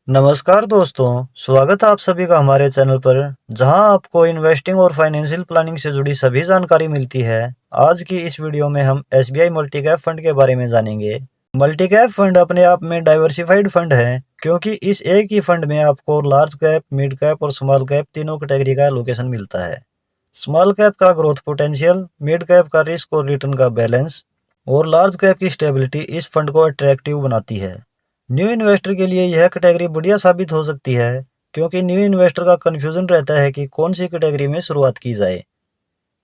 नमस्कार दोस्तों, स्वागत है आप सभी का हमारे चैनल पर जहां आपको इन्वेस्टिंग और फाइनेंशियल प्लानिंग से जुड़ी सभी जानकारी मिलती है। आज की इस वीडियो में हम एसबीआई मल्टी कैप फंड के बारे में जानेंगे। मल्टी कैप फंड अपने आप में डाइवर्सिफाइड फंड है क्योंकि इस एक ही फंड में आपको लार्ज कैप, मिड कैप और स्मॉल कैप तीनों कैटेगरी का एलोकेशन मिलता है। स्मॉल कैप का ग्रोथ पोटेंशियल, मिड कैप का रिस्क और रिटर्न का बैलेंस और लार्ज कैप की स्टेबिलिटी इस फंड को अट्रैक्टिव बनाती है। न्यू इन्वेस्टर के लिए यह कैटेगरी बढ़िया साबित हो सकती है क्योंकि न्यू इन्वेस्टर का कंफ्यूजन रहता है कि कौन सी कैटेगरी में शुरुआत की जाए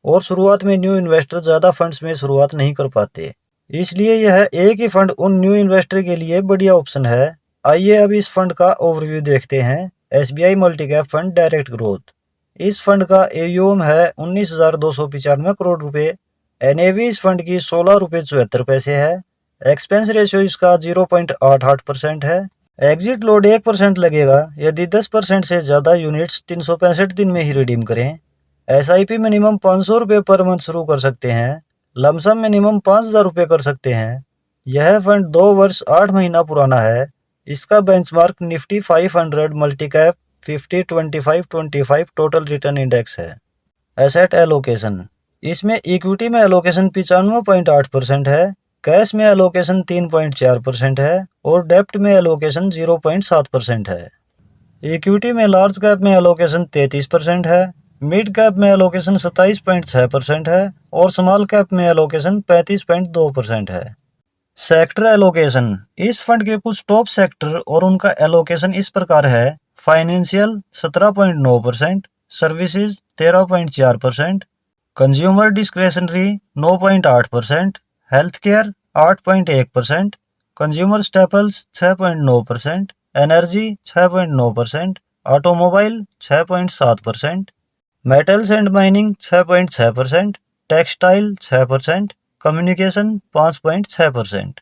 और शुरुआत में न्यू इन्वेस्टर ज़्यादा फंड्स में शुरुआत नहीं कर पाते। इसलिए यह एक ही फंड उन न्यू इन्वेस्टर के लिए बढ़िया ऑप्शन है। आइए अब इस फंड का ओवरव्यू देखते हैं। SBI multi cap fund direct growth. इस फंड का एयूएम है 19,295 करोड़ रुपए। एनएवी इस फंड की 16 रुपये 74 पैसे है। एक्सपेंस रेशियो इसका 0.88% है। एग्जिट लोड 1% लगेगा यदि 10% से ज़्यादा यूनिट्स 365 दिन में ही रिडीम करें। एसआईपी मिनिमम 500 रुपये पर मंथ शुरू कर सकते हैं। लमसम मिनिमम 5,000 रुपये कर सकते हैं। यह फंड 2 वर्ष 8 महीना पुराना है। इसका benchmark Nifty 500 multi cap 50-25-25 total return index है। Asset allocation. इसमें इक्विटी में एलोकेशन 95.8% है, कैश में एलोकेशन 3.4% है और डेप्ट में एलोकेशन 0.7% है। इक्विटी में लार्ज कैप में एलोकेशन 33% है, मिड कैप में एलोकेशन 27.6% है और स्मॉल कैप में एलोकेशन 35.2% है। Sector allocation. इस फंड के कुछ टॉप सेक्टर और उनका एलोकेशन इस प्रकार है। Financial 17.9%, services 13.4%, consumer discretionary 9.8%, health care 8.1%, consumer staples 6.9%, energy 6.9%, automobile 6.7%, metals and mining 6.6%, textile 6%, communication 5.6%।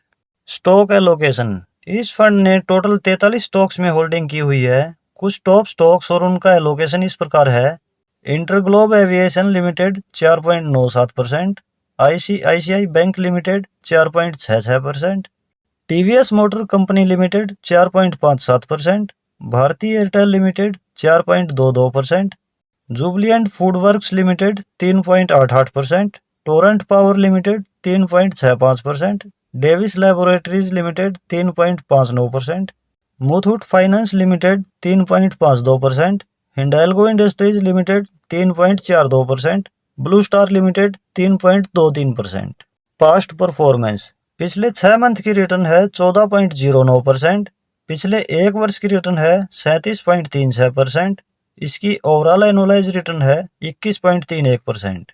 Stock allocation. इस फंड ने टोटल 43 स्टॉक्स में होल्डिंग की हुई है। कुछ टॉप स्टॉक्स और उनका एलोकेशन इस प्रकार है। InterGlobe Aviation Limited 4.97%, ICICI Bank Limited 4.66%, TVS Motor Company Limited 4.57%, Bharti Airtel Limited 4.22%, Jubilant FoodWorks Limited 3.88%, Torrent Power Limited 3.65%, Divi's Laboratories Limited 3.59%, Muthoot Finance Limited 3.52%, Hindalco Industries Limited 3.42%, Blue Star Limited 3.23%। Past performance. पिछले 6 month की return है 14.09%, पिछले 1 वर्ष की return है 37.36%, इसकी overall annualise return है 21.31%।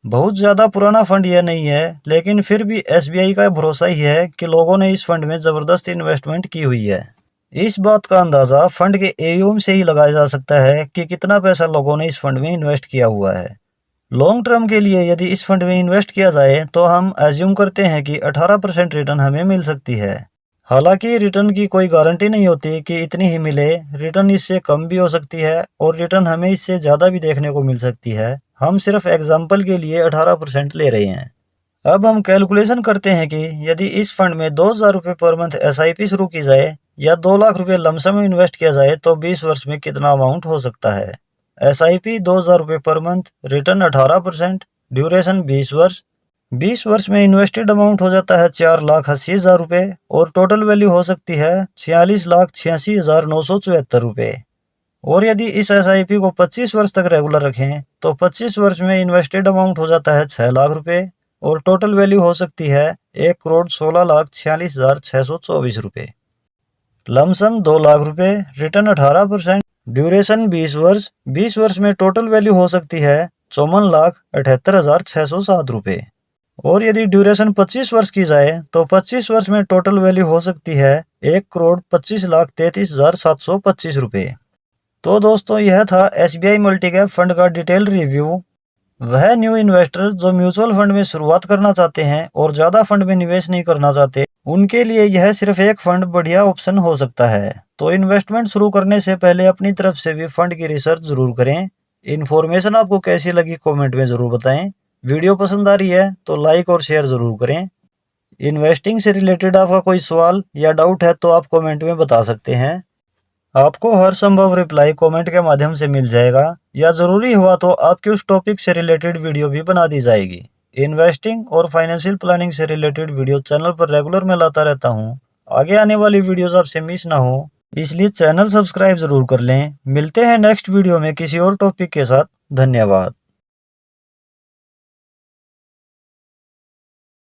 बहुत ज़्यादा पुराना फंड यह नहीं है, लेकिन फिर भी एसबीआई का भरोसा ही है कि लोगों ने इस फंड में ज़बरदस्त इन्वेस्टमेंट की हुई है। इस बात का अंदाज़ा फंड के एयूएम से ही लगाया जा सकता है कि कितना पैसा लोगों ने इस फंड में इन्वेस्ट किया हुआ है। लॉन्ग टर्म के लिए यदि इस फंड में इन्वेस्ट किया जाए तो हम एज्यूम करते हैं कि 18% रिटर्न हमें मिल सकती है। हालांकि रिटर्न की कोई गारंटी नहीं होती कि इतनी ही मिले, रिटर्न इससे कम भी हो सकती है और रिटर्न हमें इससे ज़्यादा भी देखने को मिल सकती है। हम सिर्फ एग्जाम्पल के लिए 18% ले रहे हैं। अब हम कैलकुलेशन करते हैं कि यदि इस फंड में 2,000 रुपये पर मंथ एसआईपी शुरू की जाए या 2 लाख रुपये लमसम में इन्वेस्ट किया जाए तो 20 वर्ष में कितना अमाउंट हो सकता है। एसआईपी 2,000 रुपये पर मंथ, रिटर्न 18%, ड्यूरेशन 20 वर्ष। 20 वर्ष में इन्वेस्टेड अमाउंट हो जाता है 4,80,000 रुपये और टोटल वैल्यू हो सकती है 46,86,974 रुपये। और यदि इस एसआईपी को 25 वर्ष तक रेगुलर रखें तो 25 वर्ष में इन्वेस्टेड अमाउंट हो जाता है 6 लाख रुपये और टोटल वैल्यू हो सकती है 1,16,46,624 रुपये। लमसम 2 लाख रुपये, रिटर्न 18%, ड्यूरेशन 20 वर्ष। 20 वर्ष में टोटल वैल्यू हो सकती है 54,78,607 रुपये। और यदि ड्यूरेशन 25 वर्ष की जाए तो 25 वर्ष में टोटल वैल्यू हो सकती है 1,25,33,725 रुपये। तो दोस्तों, यह था एसबीआई मल्टी कैप फंड का डिटेल रिव्यू। वह न्यू इन्वेस्टर जो म्यूचुअल फंड में शुरुआत करना चाहते हैं और ज़्यादा फंड में निवेश नहीं करना चाहते, उनके लिए यह सिर्फ एक फंड बढ़िया ऑप्शन हो सकता है। तो इन्वेस्टमेंट शुरू करने से पहले अपनी तरफ से भी फंड की रिसर्च जरूर करें। इन्फॉर्मेशन आपको कैसी लगी कमेंट में ज़रूर बताएं। वीडियो पसंद आ रही है तो लाइक और शेयर ज़रूर करें। इन्वेस्टिंग से रिलेटेड आपका कोई सवाल या डाउट है तो आप कमेंट में बता सकते हैं। आपको हर संभव रिप्लाई कमेंट के माध्यम से मिल जाएगा, या जरूरी हुआ तो आपके उस टॉपिक से रिलेटेड वीडियो भी बना दी जाएगी। इन्वेस्टिंग और फाइनेंशियल प्लानिंग से रिलेटेड वीडियो चैनल पर रेगुलर में लाता रहता हूँ। आगे आने वाली वीडियोस आपसे मिस ना हो, इसलिए चैनल सब्सक्राइब जरूर कर लें। मिलते हैं नेक्स्ट वीडियो में किसी और टॉपिक के साथ। धन्यवाद।